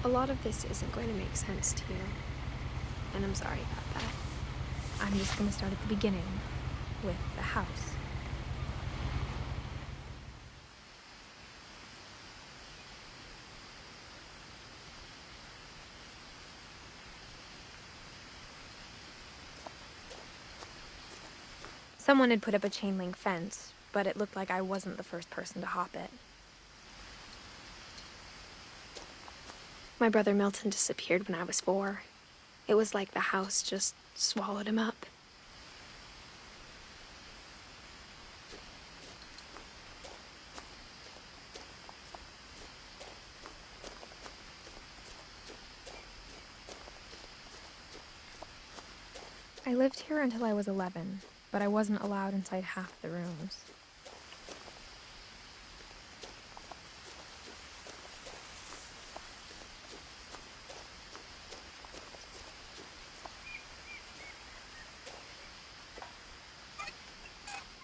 A lot of this isn't going to make sense to you, and I'm sorry about that. I'm just going to start at the beginning, with the house. Someone had put up a chain link fence, but it looked like I wasn't the first person to hop it. My brother Milton disappeared when I was 4. It was like the house just swallowed him up. I lived here until I was 11, but I wasn't allowed inside half the rooms.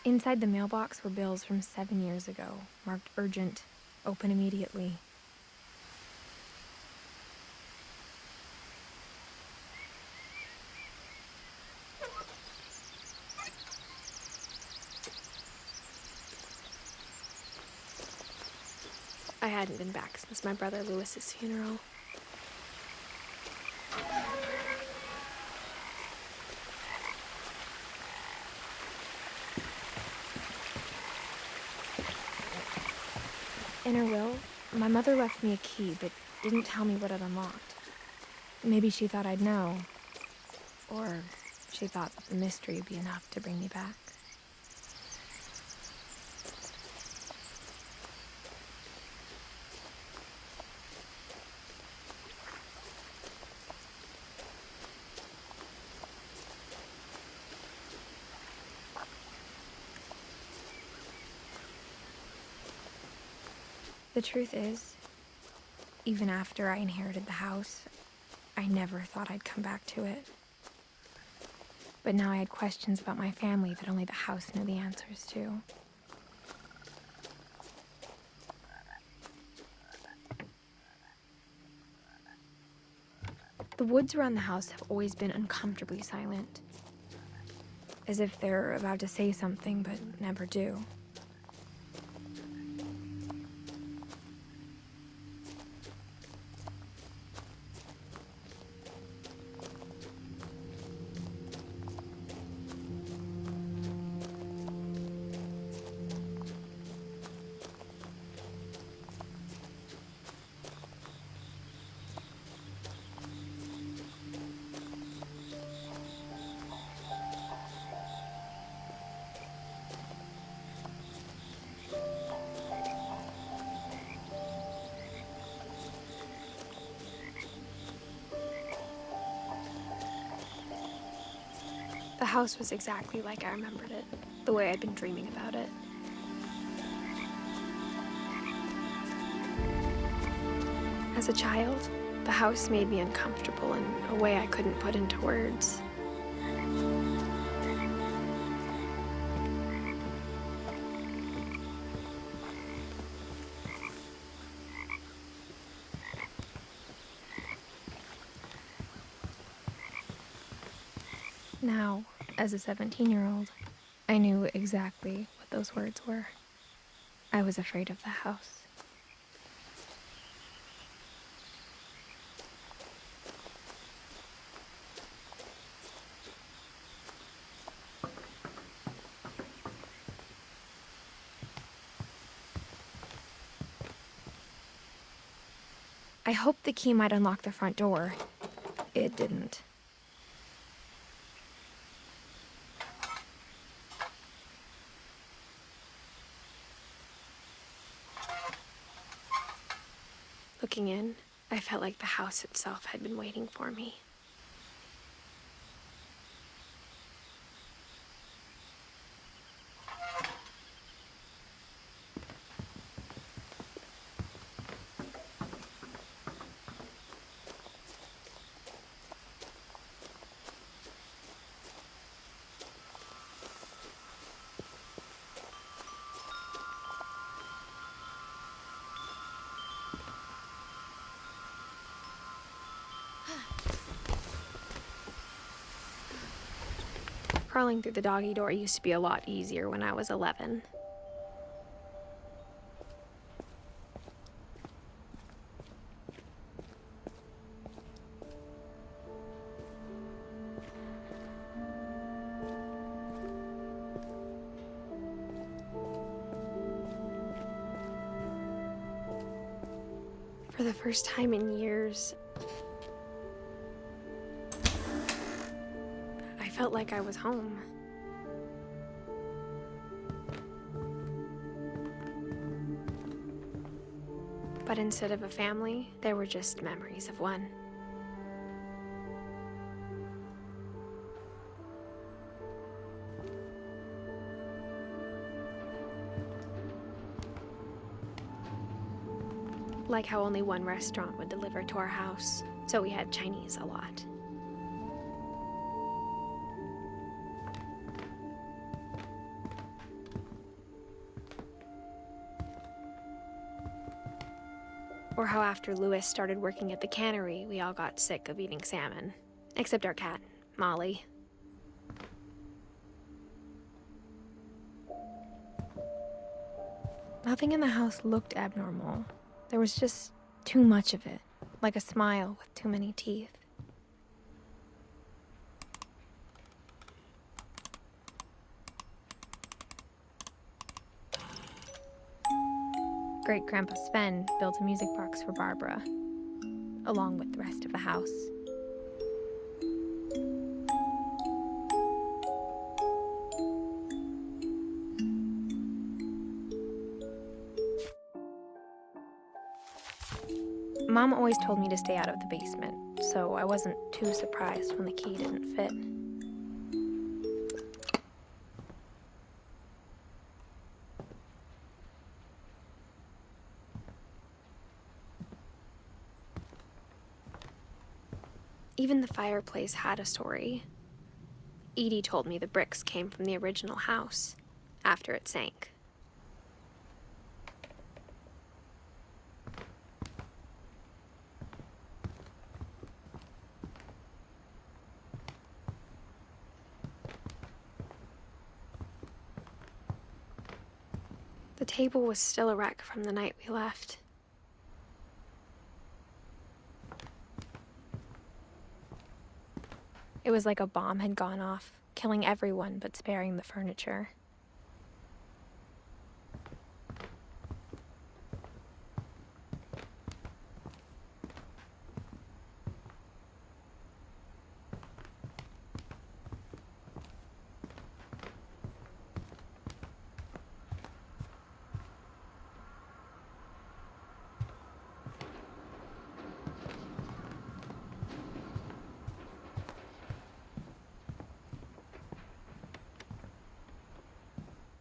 Inside the mailbox were bills from 7 years ago, marked urgent, open immediately. I hadn't been back since my brother Lewis's funeral. In her will, my mother left me a key, but didn't tell me what it unlocked. Maybe she thought I'd know, or she thought that the mystery would be enough to bring me back. The truth is, even after I inherited the house, I never thought I'd come back to it. But now I had questions about my family that only the house knew the answers to. The woods around the house have always been uncomfortably silent, as if they're about to say something but never do. The house was exactly like I remembered it, the way I'd been dreaming about it. As a child, the house made me uncomfortable in a way I couldn't put into words. Now, as a 17-year-old, I knew exactly what those words were. I was afraid of the house. I hoped the key might unlock the front door. It didn't. Looking in, I felt like the house itself had been waiting for me. Crawling through the doggy door used to be a lot easier when I was 11. For the first time in years, I felt like I was home. But instead of a family, there were just memories of one. Like how only one restaurant would deliver to our house, so we had Chinese a lot. Or how after Louis started working at the cannery, we all got sick of eating salmon. Except our cat, Molly. Nothing in the house looked abnormal. There was just too much of it, like a smile with too many teeth. Great-Grandpa Sven built a music box for Barbara, along with the rest of the house. Mom always told me to stay out of the basement, so I wasn't too surprised when the key didn't fit. Even the fireplace had a story. Edie told me the bricks came from the original house, after it sank. The table was still a wreck from the night we left. It was like a bomb had gone off, killing everyone but sparing the furniture.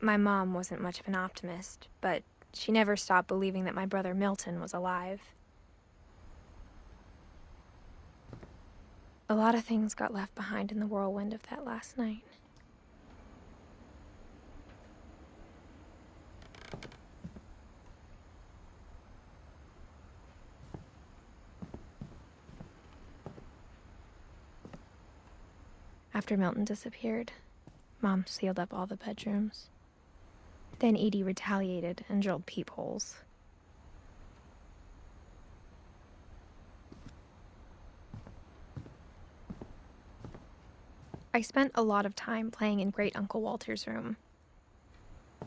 My mom wasn't much of an optimist, but she never stopped believing that my brother Milton was alive. A lot of things got left behind in the whirlwind of that last night. After Milton disappeared, Mom sealed up all the bedrooms. Then Edie retaliated and drilled peepholes. I spent a lot of time playing in Great Uncle Walter's room.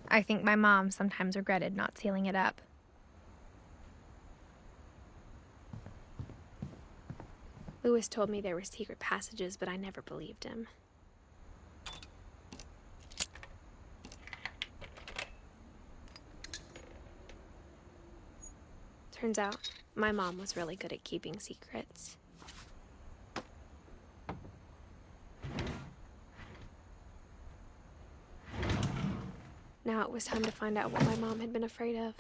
I think my mom sometimes regretted not sealing it up. Louis told me there were secret passages, but I never believed him. Turns out, my mom was really good at keeping secrets. Now it was time to find out what my mom had been afraid of.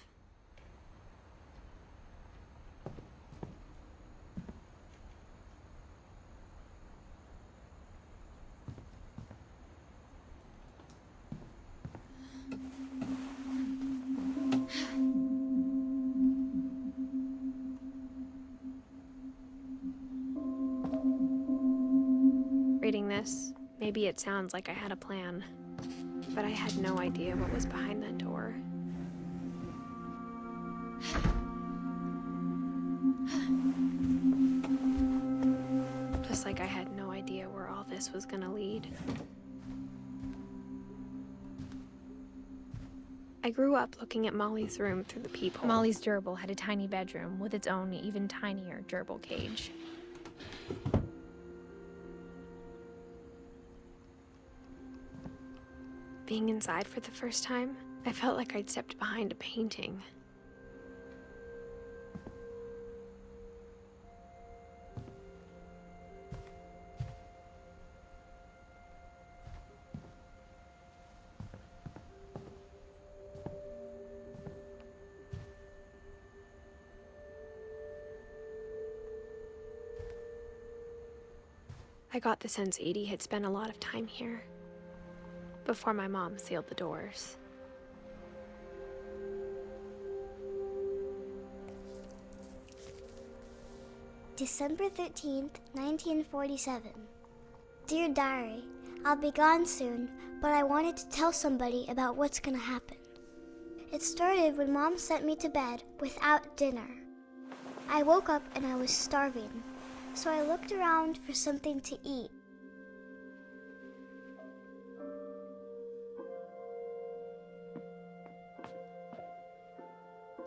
this, maybe it sounds like I had a plan, but I had no idea what was behind that door. Just like I had no idea where all this was gonna lead. I grew up looking at Molly's room through the peephole. Molly's gerbil had a tiny bedroom with its own even tinier gerbil cage. Being inside for the first time, I felt like I'd stepped behind a painting. I got the sense Edie had spent a lot of time here, before my mom sealed the doors. December 13th, 1947. Dear Diary, I'll be gone soon, but I wanted to tell somebody about what's gonna happen. It started when Mom sent me to bed without dinner. I woke up and I was starving, so I looked around for something to eat.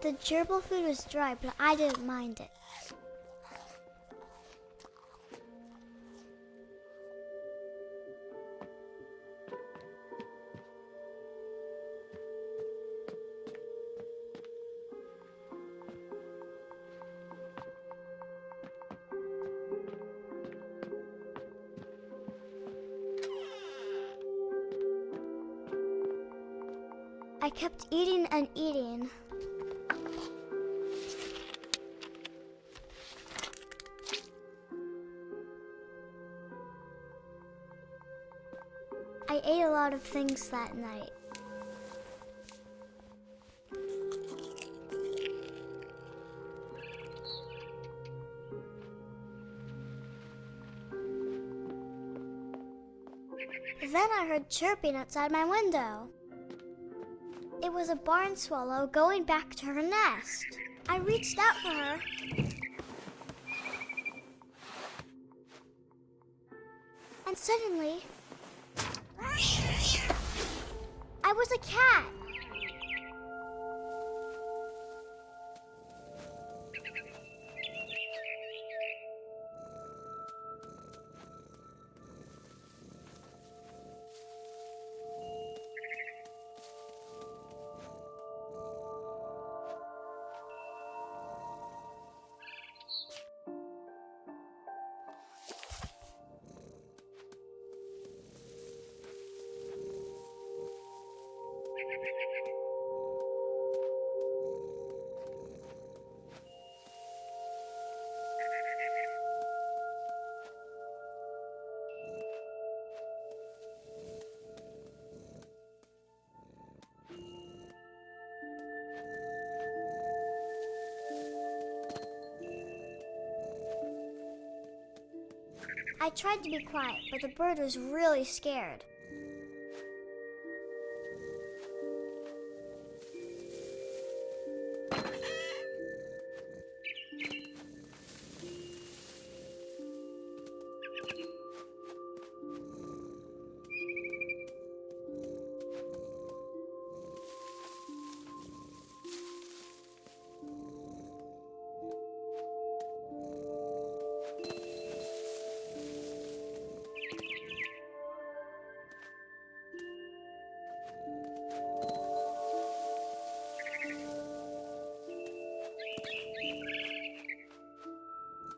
The gerbil food was dry, but I didn't mind it. I kept eating and eating. I ate a lot of things that night. Then I heard chirping outside my window. It was a barn swallow going back to her nest. I reached out for her. And suddenly, I was a cat. I tried to be quiet, but the bird was really scared.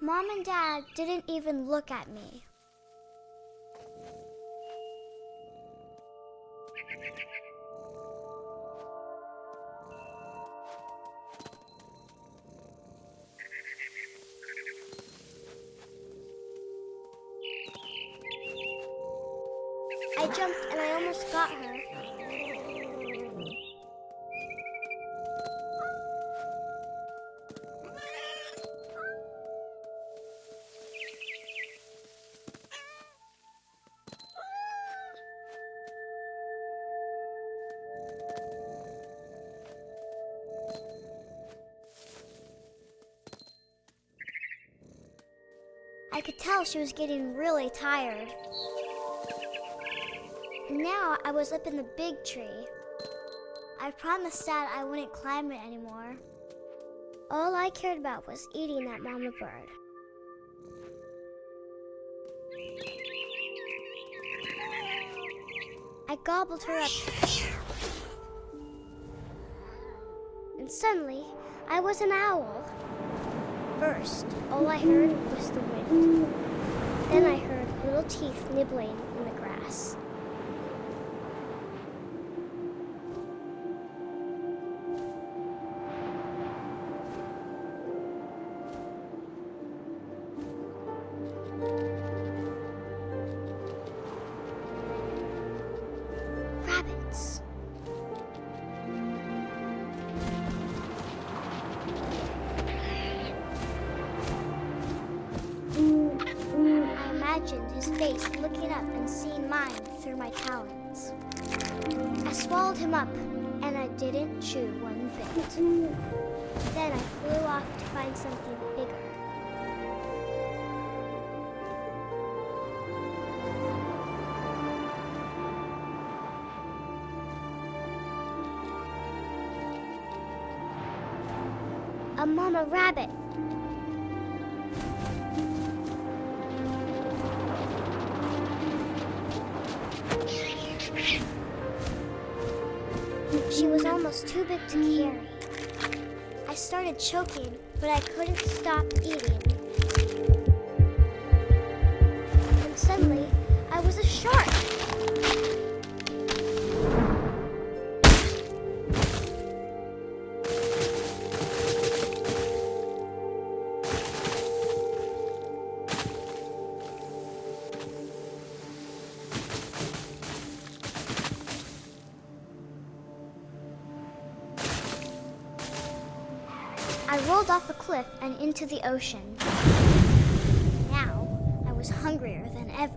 Mom and Dad didn't even look at me. I jumped and I almost got her. I could tell she was getting really tired. Now I was up in the big tree. I promised Dad I wouldn't climb it anymore. All I cared about was eating that mama bird. I gobbled her up. And suddenly, I was an owl. First, all I heard was the wind. Then I heard little teeth nibbling in the grass. Rabbits. I imagined his face looking up and seeing mine through my talons. I swallowed him up, and I didn't chew one bit. Then I flew off to find something bigger. A mama rabbit. She was almost too big to carry. I started choking, but I couldn't stop eating. And suddenly, I was a shark. I rolled off the cliff and into the ocean. Now, I was hungrier than ever.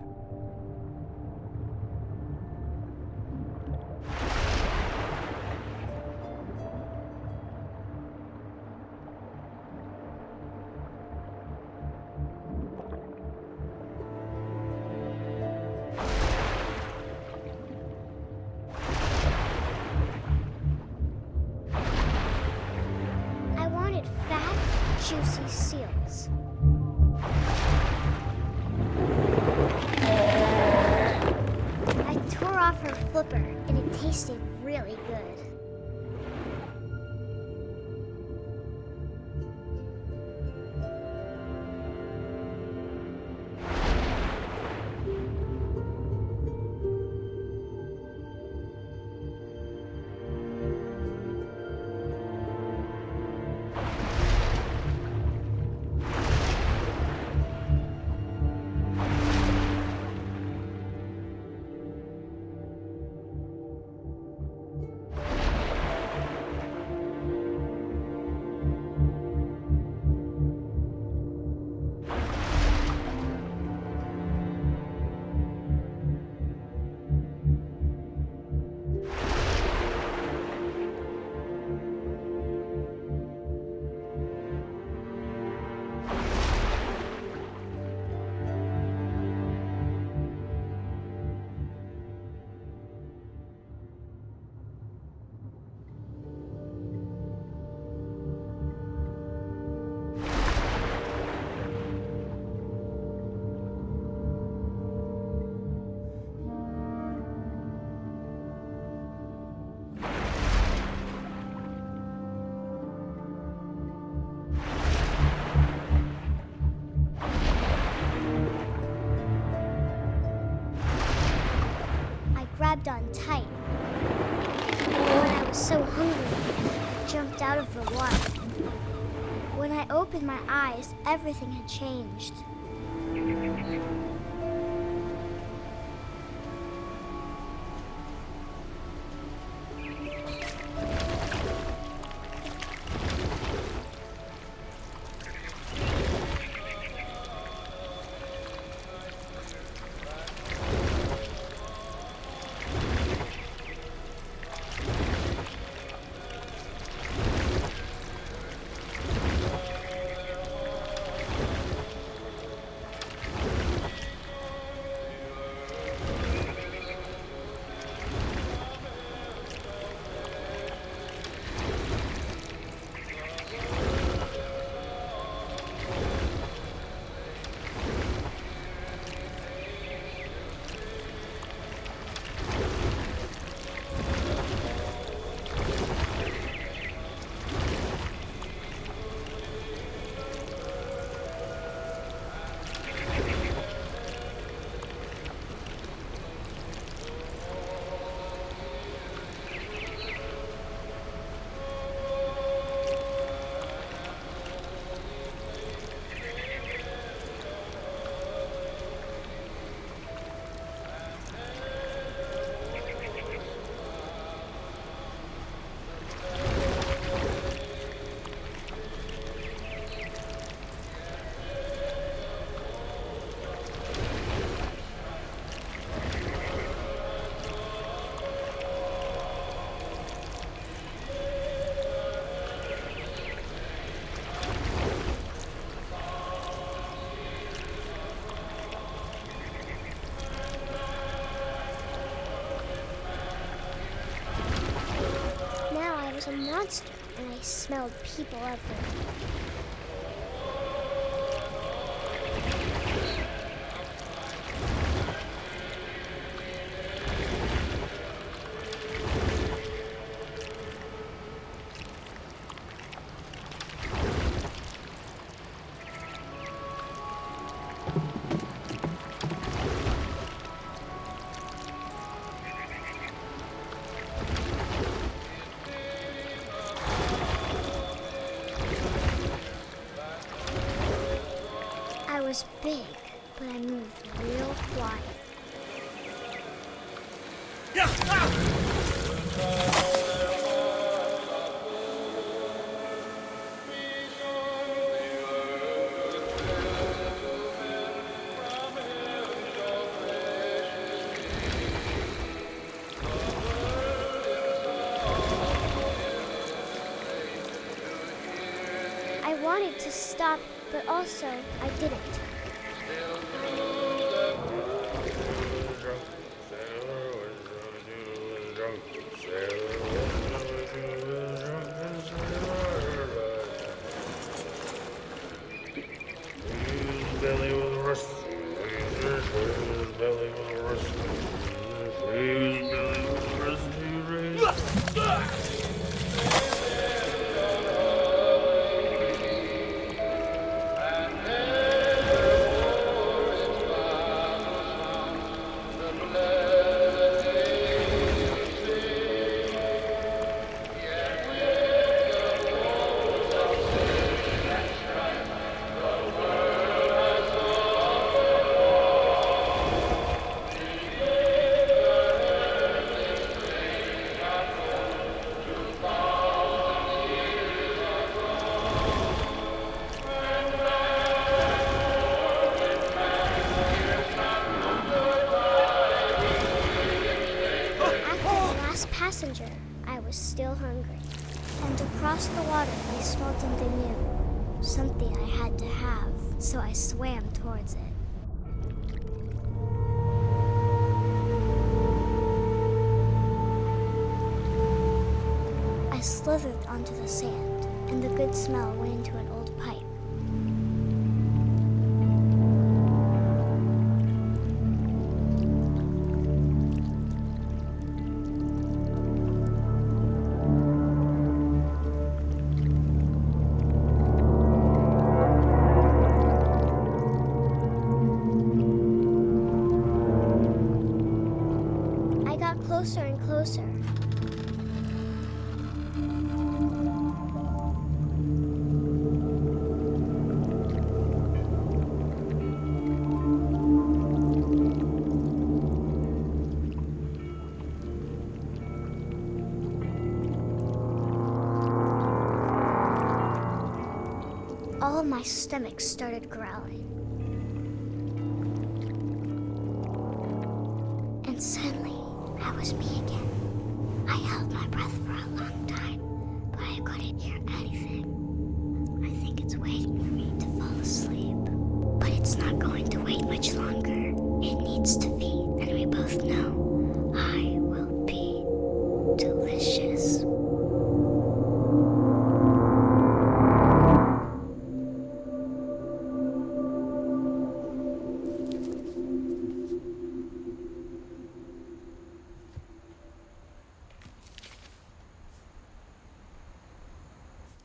Fat, juicy seals. I tore off her flipper, and it tasted really good. Grabbed on tight. When I was so hungry, I jumped out of the water. When I opened my eyes, everything had changed. was a monster, and I smelled people everywhere. I was big, but I moved real quiet. I wanted to stop, but also I didn't. Passenger, I was still hungry. And across the water, I smelled something new. Something I had to have, so I swam towards it. I slithered onto the sand, and the good smell went into an old pipe. Closer and closer. All of my stomach started growling. And suddenly, I was me again. I held my breath for a long time, but I couldn't hear anything. I think it's waiting for me to fall asleep. But it's not going to wait much longer. It needs to feed, and we both know I will be delicious.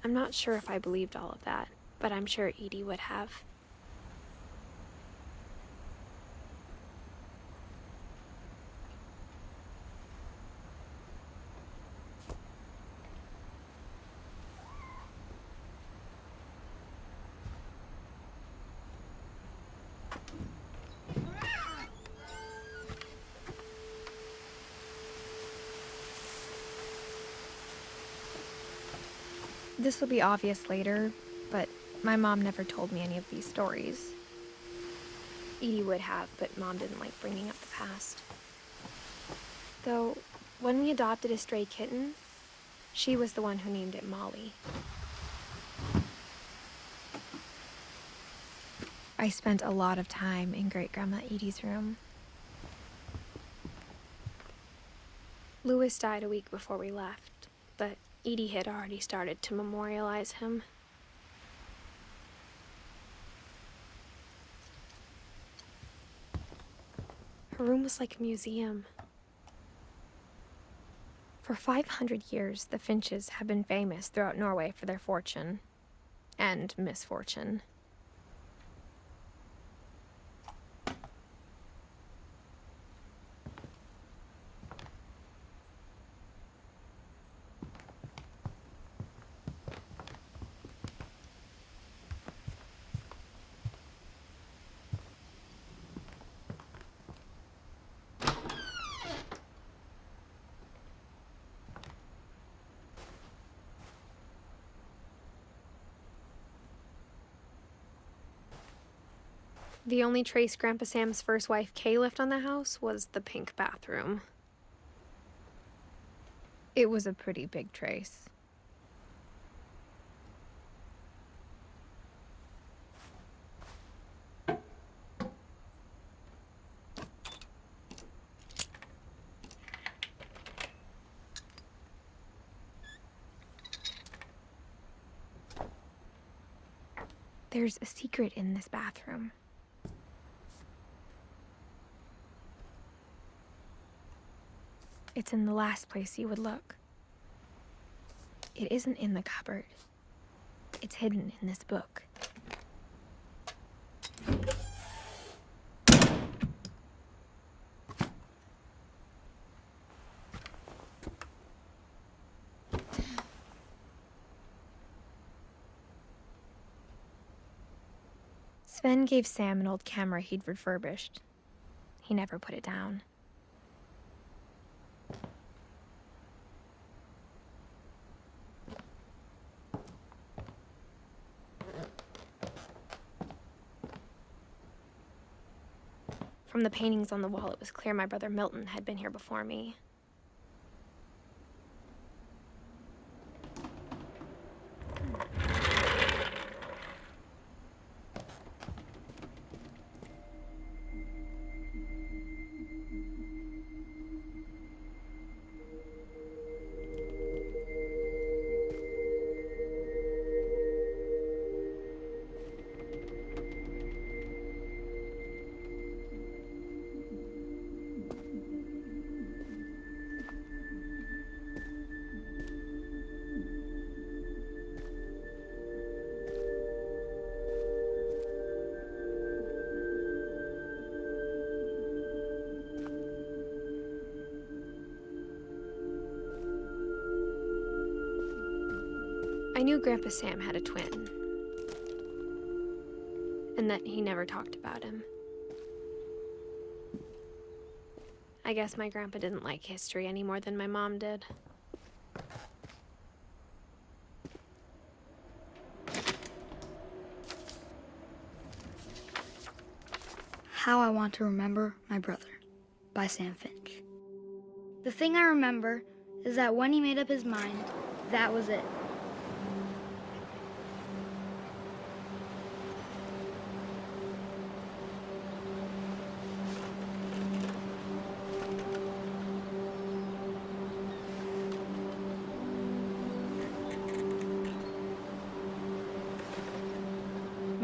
I'm not sure if I believed all of that, but I'm sure Edie would have. This will be obvious later, but my mom never told me any of these stories. Edie would have, but Mom didn't like bringing up the past. Though, when we adopted a stray kitten, she was the one who named it Molly. I spent a lot of time in Great-Grandma Edie's room. Louis died a week before we left, but Edie had already started to memorialize him. Her room was like a museum. For 500 years, the Finches have been famous throughout Norway for their fortune and misfortune. The only trace Grandpa Sam's first wife, Kay, left on the house was the pink bathroom. It was a pretty big trace. There's a secret in this bathroom. It's in the last place you would look. It isn't in the cupboard. It's hidden in this book. Sven gave Sam an old camera he'd refurbished. He never put it down. From the paintings on the wall, it was clear my brother Milton had been here before me. I knew Grandpa Sam had a twin, and that he never talked about him. I guess my grandpa didn't like history any more than my mom did. How I Want to Remember My Brother by Sam Finch. The thing I remember is that when he made up his mind, that was it.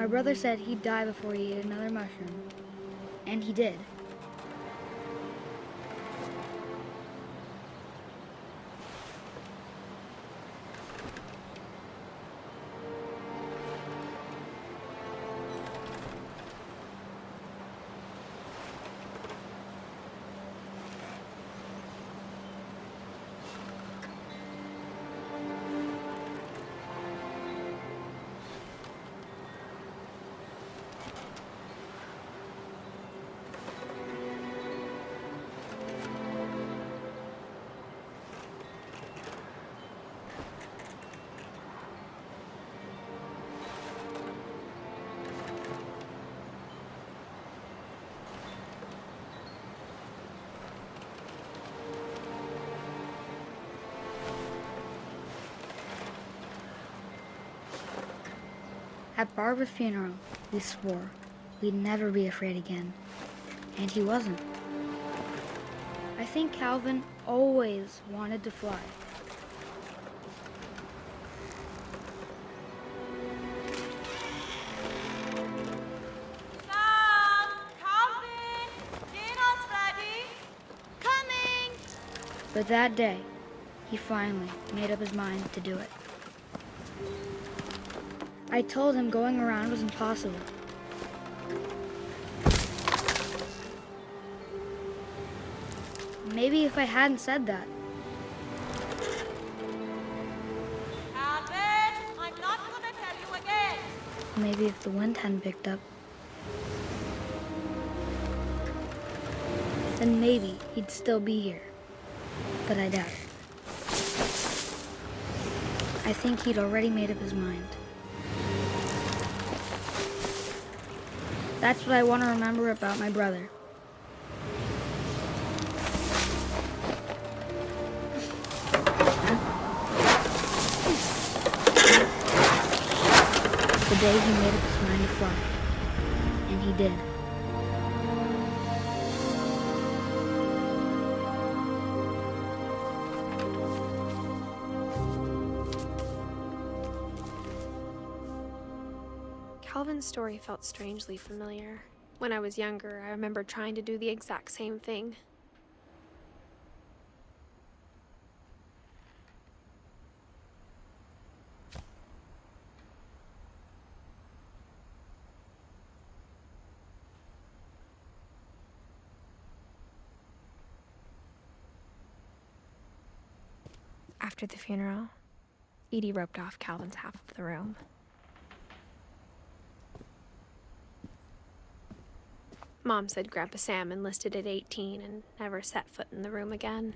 My brother said he'd die before he ate another mushroom. And he did. At Barbara's funeral, we swore we'd never be afraid again. And he wasn't. I think Calvin always wanted to fly. But that day, he finally made up his mind to do it. I told him going around was impossible. Maybe if I hadn't said that. Alvin, I'm not gonna tell you again. Maybe if the wind hadn't picked up. Then maybe he'd still be here. But I doubt it. I think he'd already made up his mind. That's what I want to remember about my brother. The day he made up his mind to fly. And he did. Calvin's story felt strangely familiar. When I was younger, I remember trying to do the exact same thing. After the funeral, Edie roped off Calvin's half of the room. Mom said Grandpa Sam enlisted at 18 and never set foot in the room again.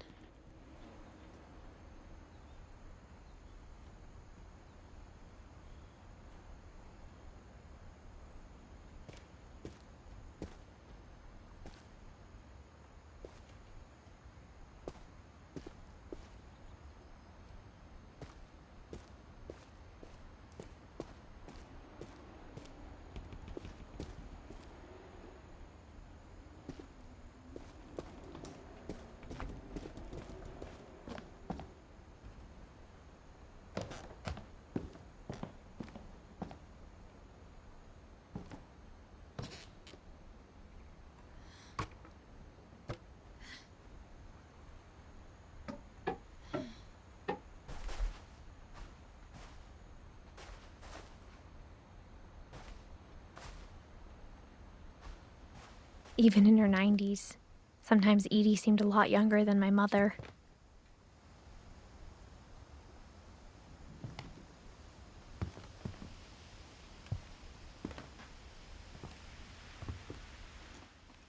Even in her 90s, sometimes Edie seemed a lot younger than my mother.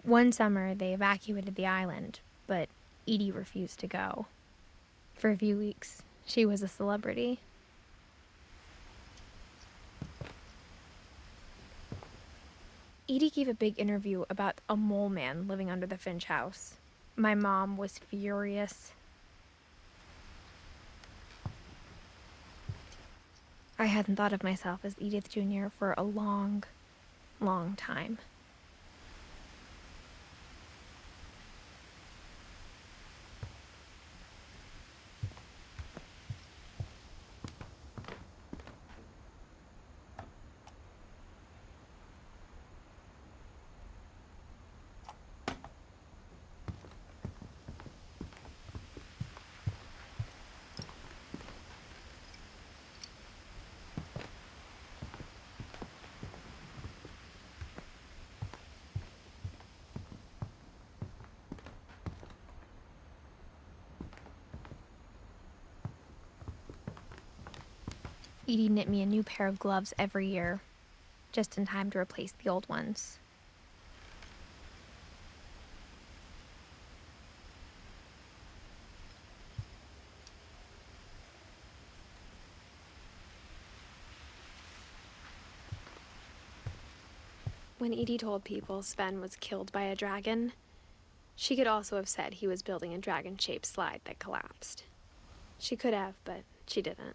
One summer, they evacuated the island, but Edie refused to go. For a few weeks, she was a celebrity. Edie gave a big interview about a mole man living under the Finch house. My mom was furious. I hadn't thought of myself as Edith Jr. for a long, long time. Edie knit me a new pair of gloves every year, just in time to replace the old ones. When Edie told people Sven was killed by a dragon, she could also have said he was building a dragon-shaped slide that collapsed. She could have, but she didn't.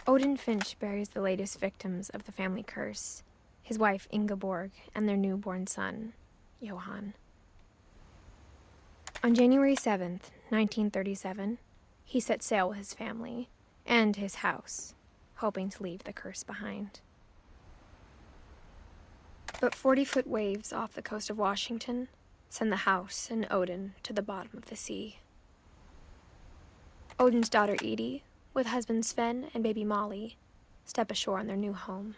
Odin Finch buries the latest victims of the family curse, his wife Ingeborg and their newborn son, Johann. On January 7th, 1937, he set sail with his family and his house, hoping to leave the curse behind. But 40-foot waves off the coast of Washington send the house and Odin to the bottom of the sea. Odin's daughter Edie, with husband Sven and baby Molly, step ashore on their new home,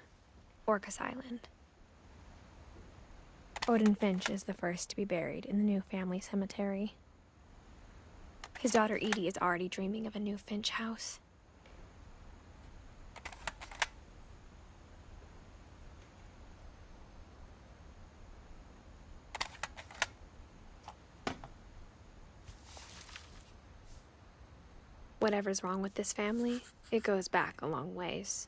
Orcas Island. Odin Finch is the first to be buried in the new family cemetery. His daughter Edie is already dreaming of a new Finch house. Whatever's wrong with this family, it goes back a long ways.